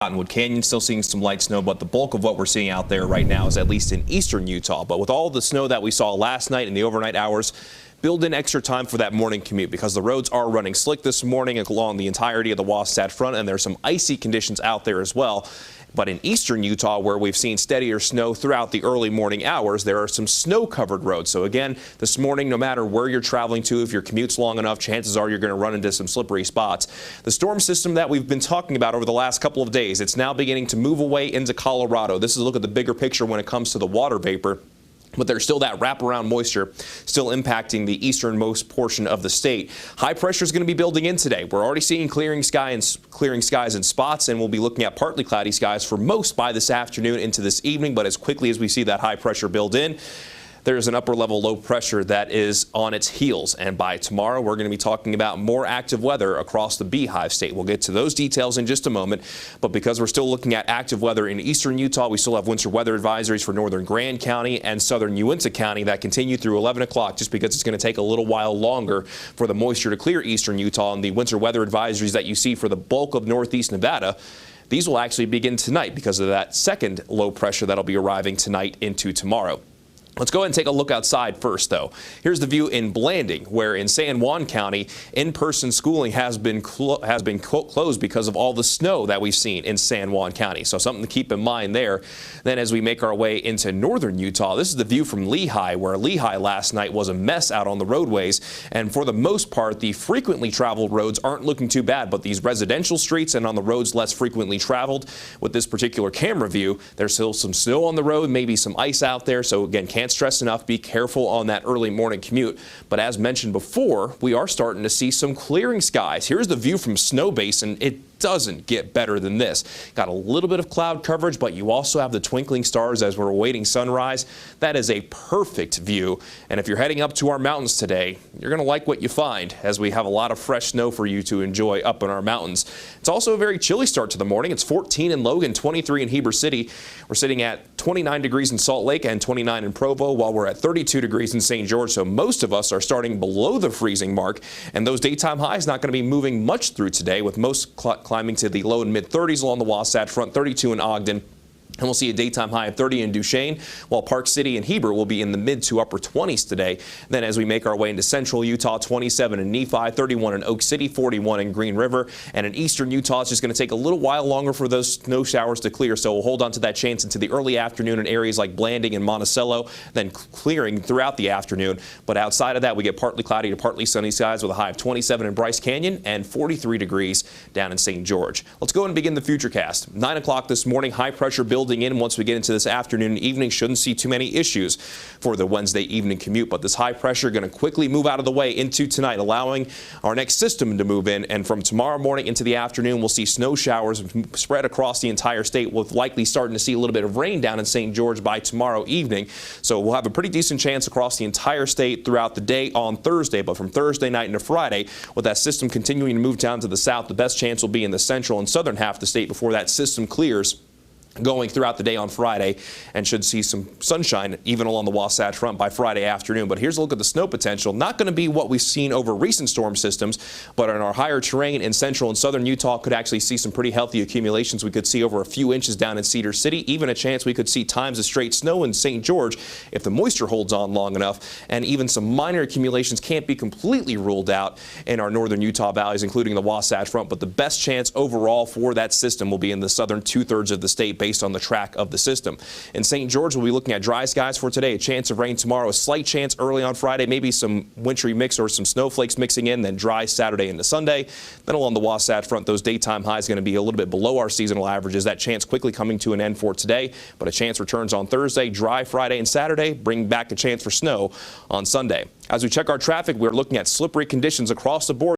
Cottonwood Canyon still seeing some light snow, but the bulk of what we're seeing out there right now is at least in eastern Utah. But with all the snow that we saw last night in the overnight hours, build in extra time for that morning commute because the roads are running slick this morning along the entirety of the Wasatch Front, and there's some icy conditions out there as well. But in eastern Utah, where we've seen steadier snow throughout the early morning hours, there are some snow-covered roads. So again, this morning, no matter where you're traveling to, if your commute's long enough, chances are you're going to run into some slippery spots. The storm system that we've been talking about over the last couple of days, it's now beginning to move away into Colorado. This is a look at the bigger picture when it comes to the water vapor. But there's still that wraparound moisture still impacting the easternmost portion of the state. High pressure is going to be building in today. We're already seeing clearing skies in spots, and we'll be looking at partly cloudy skies for most by this afternoon into this evening. But as quickly as we see that high pressure build in, there's an upper level low pressure that is on its heels. And by tomorrow, we're going to be talking about more active weather across the Beehive State. We'll get to those details in just a moment. But because we're still looking at active weather in eastern Utah, we still have winter weather advisories for northern Grand County and southern Uinta County that continue through 11 o'clock just because it's going to take a little while longer for the moisture to clear eastern Utah. And the winter weather advisories that you see for the bulk of northeast Nevada, these will actually begin tonight because of that second low pressure that'll be arriving tonight into tomorrow. Let's go ahead and take a look outside first, though. Here's the view in Blanding, where in San Juan County, in-person schooling has been closed because of all the snow that we've seen in San Juan County. So something to keep in mind there. Then as we make our way into northern Utah, this is the view from Lehi, where Lehi last night was a mess out on the roadways. And for the most part, the frequently traveled roads aren't looking too bad, but these residential streets and on the roads less frequently traveled, with this particular camera view, there's still some snow on the road, maybe some ice out there. So again, can't stress enough, be careful on that early morning commute. But as mentioned before, we are starting to see some clearing skies. Here's the view from Snow Basin. It doesn't get better than this. Got a little bit of cloud coverage, but you also have the twinkling stars as we're awaiting sunrise. That is a perfect view. And if you're heading up to our mountains today, you're going to like what you find as we have a lot of fresh snow for you to enjoy up in our mountains. It's also a very chilly start to the morning. It's 14 in Logan, 23 in Heber City. We're sitting at 29 degrees in Salt Lake and 29 in Provo, while we're at 32 degrees in St. George. So most of us are starting below the freezing mark, and those daytime highs not going to be moving much through today, with most climbing to the low and mid 30s along the Wasatch Front, 32 in Ogden. And we'll see a daytime high of 30 in Duchesne, while Park City and Heber will be in the mid to upper 20s today. Then as we make our way into central Utah, 27 in Nephi, 31 in Oak City, 41 in Green River. And in eastern Utah, it's just going to take a little while longer for those snow showers to clear. So we'll hold on to that chance into the early afternoon in areas like Blanding and Monticello, then clearing throughout the afternoon. But outside of that, we get partly cloudy to partly sunny skies with a high of 27 in Bryce Canyon and 43 degrees down in St. George. Let's go and begin the FutureCast. 9 o'clock this morning, high pressure building in. Once we get into this afternoon and evening, shouldn't see too many issues for the Wednesday evening commute. But this high pressure going to quickly move out of the way into tonight, allowing our next system to move in. And from tomorrow morning into the afternoon, we'll see snow showers spread across the entire state, with likely starting to see a little bit of rain down in St. George by tomorrow evening. So we'll have a pretty decent chance across the entire state throughout the day on Thursday. But from Thursday night into Friday, with that system continuing to move down to the south, the best chance will be in the central and southern half of the state before that system clears going throughout the day on Friday, and should see some sunshine even along the Wasatch Front by Friday afternoon. But here's a look at the snow potential. Not going to be what we've seen over recent storm systems, but in our higher terrain in central and southern Utah could actually see some pretty healthy accumulations. We could see over a few inches down in Cedar City, even a chance we could see times of straight snow in St. George if the moisture holds on long enough. And even some minor accumulations can't be completely ruled out in our northern Utah valleys, including the Wasatch Front. But the best chance overall for that system will be in the southern two-thirds of the state, based on the track of the system. In St. George, we'll be looking at dry skies for today. A chance of rain tomorrow, a slight chance early on Friday, maybe some wintry mix or some snowflakes mixing in, then dry Saturday into Sunday. Then along the Wasatch Front, those daytime highs going to be a little bit below our seasonal averages. That chance quickly coming to an end for today, but a chance returns on Thursday, dry Friday and Saturday, bring back a chance for snow on Sunday. As we check our traffic, we're looking at slippery conditions across the board.